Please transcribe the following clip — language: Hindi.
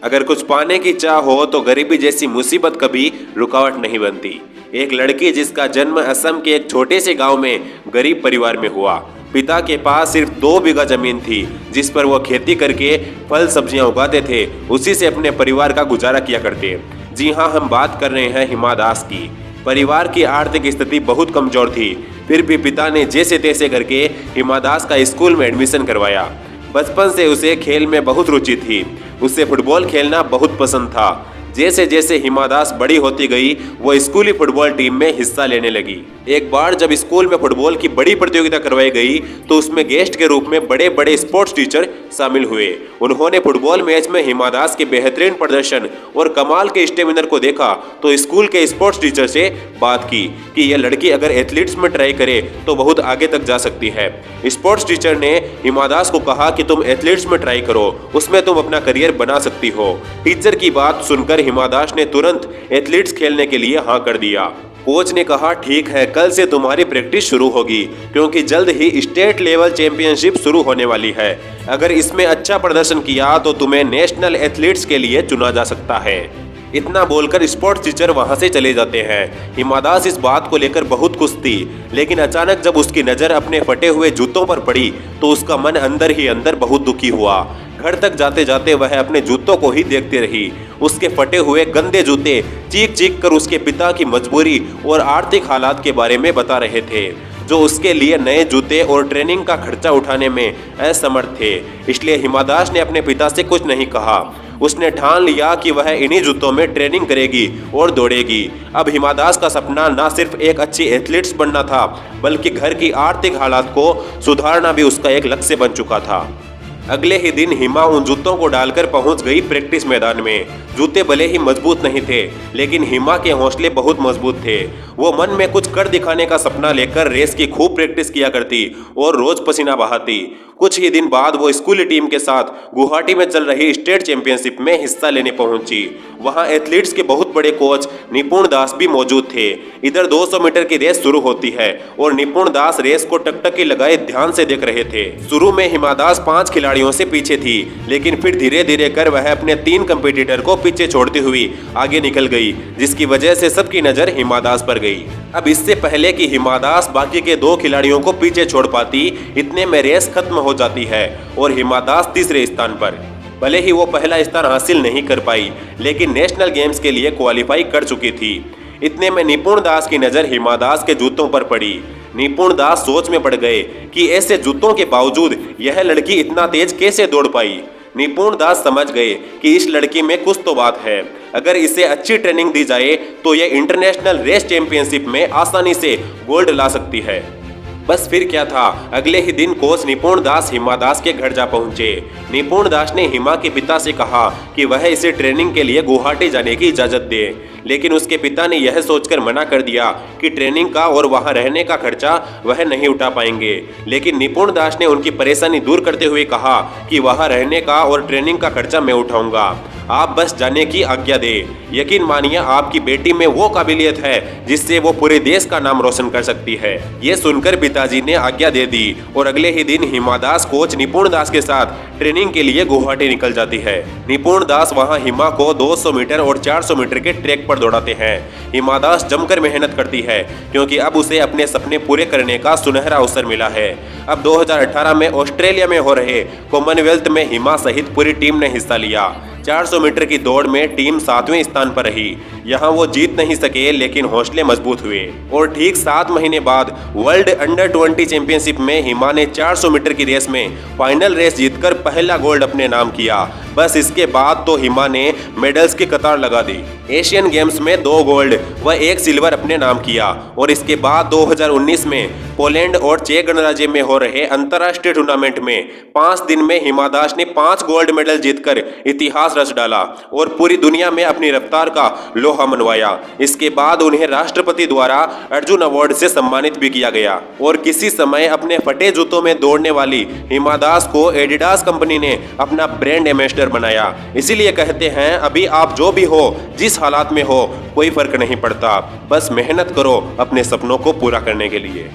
अगर कुछ पाने की चाह हो तो गरीबी जैसी मुसीबत कभी रुकावट नहीं बनती। एक लड़की जिसका जन्म असम के एक छोटे से गांव में गरीब परिवार में हुआ। पिता के पास सिर्फ 2 बीघा जमीन थी जिस पर वो खेती करके फल सब्जियां उगाते थे। उसी से अपने परिवार का गुजारा किया करते। जी हाँ, हम बात कर रहे हैं हिमा दास की। परिवार की आर्थिक स्थिति बहुत कमजोर थी, फिर भी पिता ने जैसे तैसे करके हिमा दास का स्कूल में एडमिशन करवाया। बचपन से उसे खेल में बहुत रुचि थी। उसे फुटबॉल खेलना बहुत पसंद था। जैसे जैसे हिमा दास बड़ी होती गई वो स्कूली फुटबॉल टीम में हिस्सा लेने लगी। एक बार जब स्कूल में फुटबॉल की बड़ी प्रतियोगिता करवाई गई तो उसमें गेस्ट के रूप में बड़े बड़े स्पोर्ट्स टीचर शामिल हुए। उन्होंने फुटबॉल मैच में हिमा दास के बेहतरीन प्रदर्शन और कमाल के स्टेमिना को देखा तो स्कूल के स्पोर्ट्स टीचर से बात की कि यह लड़की अगर एथलीट्स में ट्राई करे तो बहुत आगे तक जा सकती है। स्पोर्ट्स टीचर ने हिमा दास को कहा कि तुम एथलीट्स में ट्राई करो, उसमें तुम अपना करियर बना सकती हो। टीचर की बात सुनकर हिमा दास ने तुरंत एथलीट्स खेलने के लिए हाँ कर दिया। कोच ने कहा ठीक है, कल से तुम्हारी प्रैक्टिस शुरू होगी क्योंकि जल्द ही स्टेट लेवल चैंपियनशिप शुरू होने वाली है। अगर इसमें अच्छा प्रदर्शन किया तो तुम्हें नेशनल एथलीट्स के लिए चुना जा सकता है। इतना बोलकर स्पोर्ट्स टीचर वहां से चले जाते हैं। हिमा दास इस बात को लेकर बहुत खुश थी, लेकिन अचानक जब उसकी नज़र अपने फटे हुए जूतों पर पड़ी तो उसका मन अंदर ही अंदर बहुत दुखी हुआ। घर तक जाते जाते वह अपने जूतों को ही देखती रही। उसके फटे हुए गंदे जूते चीख चीख कर उसके पिता की मजबूरी और आर्थिक हालात के बारे में बता रहे थे, जो उसके लिए नए जूते और ट्रेनिंग का खर्चा उठाने में असमर्थ थे। इसलिए हिमा दास ने अपने पिता से कुछ नहीं कहा। उसने ठान लिया कि वह इन्हीं जूतों में ट्रेनिंग करेगी और दौड़ेगी। अब हिमा दास का सपना न सिर्फ एक अच्छी एथलीट्स बनना था, बल्कि घर की आर्थिक हालात को सुधारना भी उसका एक लक्ष्य बन चुका था। अगले ही दिन हिमा उन जूतों को डालकर पहुंच गई प्रैक्टिस मैदान में। जूते भले ही मजबूत नहीं थे, लेकिन हिमा के हौसले बहुत मजबूत थे। वो मन में कुछ कर दिखाने का सपना लेकर रेस की खूब प्रैक्टिस किया करती और रोज पसीना बहाती। कुछ ही दिन बाद वो स्कूली टीम के साथ गुवाहाटी में चल रही स्टेट चैंपियनशिप में हिस्सा लेने पहुंची। वहां एथलीट्स के बहुत बड़े कोच निपुण दास भी मौजूद थे। इधर 200 मीटर की रेस शुरू होती है और निपुण दास रेस को टकटकी लगाए ध्यान से देख रहे थे। शुरू में हिमा दास 5 खिलाड़ियों से पीछे थी, लेकिन फिर धीरे धीरे कर वह अपने 3 कंपटीटर को पीछे छोड़ती हुई आगे निकल गई, जिसकी वजह से सबकी नजर हिमा दास पर गई। अब इससे पहले कि हिमा दास बाकी के 2 खिलाड़ियों को पीछे छोड़ पाती, इतने में रेस खत्म हो जाती है और हिमा दास तीसरे स्थान पर। भले ही वो पहला स्थान हासिल नहीं कर पाई, लेकिन नेशनल गेम्स के लिए क्वालिफाई कर चुकी थी। इतने में निपुण दास की नजर हिमा दास के जूतों पर पड़ी। निपुण दास सोच में पड़ गए कि ऐसे जूतों के बावजूद यह लड़की इतना तेज कैसे दौड़ पाई। निपुण दास समझ गए कि इस लड़की में कुछ तो बात है। अगर इसे अच्छी ट्रेनिंग दी जाए तो यह इंटरनेशनल रेस चैंपियनशिप में आसानी से गोल्ड ला सकती है। बस फिर क्या था, अगले ही दिन कोच निपुण दास हिमा दास के घर जा पहुंचे। निपुण दास ने हिमा के पिता से कहा कि वह इसे ट्रेनिंग के लिए गुवाहाटी जाने की इजाजत दे, लेकिन उसके पिता ने यह सोचकर मना कर दिया कि ट्रेनिंग का और वहां रहने का खर्चा वह नहीं उठा पाएंगे। लेकिन निपुण दास ने उनकी परेशानी दूर करते हुए कहा कि वहां रहने का और ट्रेनिंग का खर्चा मैं उठाऊंगा, आप बस जाने की आज्ञा दे। यकीन मानिए आपकी बेटी में वो काबिलियत है जिससे वो पूरे देश का नाम रोशन कर सकती है। ये सुनकर पिताजी ने आज्ञा दे दी और अगले ही दिन हिमा दास कोच निपुण दास के साथ ट्रेनिंग के लिए गुवाहाटी निकल जाती है। निपुण दास वहां हिमा को 200 मीटर और 400 मीटर के ट्रैक पर दौड़ाते हैं। हिमा दास जमकर मेहनत करती है क्योंकि अब उसे अपने सपने पूरे करने का सुनहरा अवसर मिला है। अब 2018 में ऑस्ट्रेलिया में हो रहे कॉमनवेल्थ में हिमा सहित पूरी टीम ने हिस्सा लिया। 400 मीटर की दौड़ में टीम 7वें स्थान पर रही। यहाँ वो जीत नहीं सके, लेकिन हौसले मजबूत हुए और ठीक 7 महीने बाद वर्ल्ड अंडर 20 चैंपियनशिप में हिमा ने 400 मीटर की रेस में फाइनल रेस जीतकर पहला गोल्ड अपने नाम किया। बस इसके बाद तो हिमा ने मेडल्स की कतार लगा दी। एशियन गेम्स में 2 गोल्ड व 1 सिल्वर अपने नाम किया और इसके बाद 2019 में पोलैंड और चेक गणराज्य में हो रहे अंतर्राष्ट्रीय टूर्नामेंट में 5 दिन में हिमा दास ने 5 गोल्ड मेडल जीतकर इतिहास रच डाला और पूरी दुनिया में अपनी रफ्तार का लोहा मनवाया। इसके बाद उन्हें राष्ट्रपति द्वारा अर्जुन अवार्ड से सम्मानित भी किया गया और किसी समय अपने फटे जूतों में दौड़ने वाली हिमा दास को एडिडास कंपनी ने अपना ब्रांड एम्बेसडर बनाया। इसीलिए कहते हैं अभी आप जो भी हो, जिस हालात में हो, कोई फर्क नहीं पड़ता, बस मेहनत करो अपने सपनों को पूरा करने के लिए।